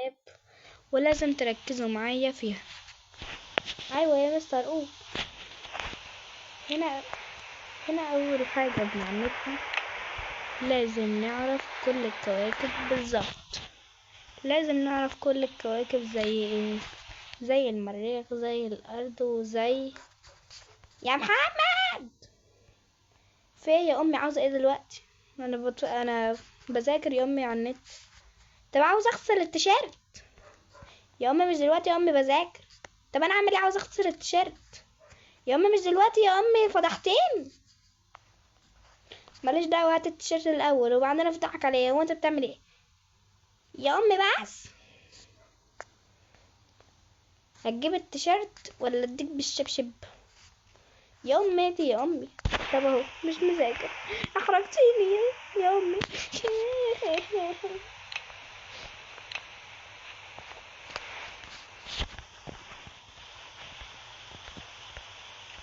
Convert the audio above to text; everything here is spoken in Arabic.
الاب ولازم تركزوا معايا فيها. ايوه يا مستر قول. هنا اول حاجة بنعملها لازم نعرف كل الكواكب بالظبط. لازم نعرف كل الكواكب زي ايه، زي المريخ زي الارض وزي يا محمد. في يا امي عاوزه ايه دلوقتي؟ انا بذاكر يا امي على النت. طب عاوز اغسل التيشيرت يا امي. مش دلوقتي يا امي بذاكر. طب انا اعمل ايه؟ عاوز اغسل التيشيرت يا امي. مش دلوقتي يا امي. فضحتين. ماليش دعوه. هات التيشيرت الاول وبعدين افتحك عليه. وانت بتعمل ايه يا امي؟ بس هتجيب التيشيرت ولا اديك بالشبشب يا امي؟ دي يا امي. طب اهو مش مذاكر. احرجتيني يا امي.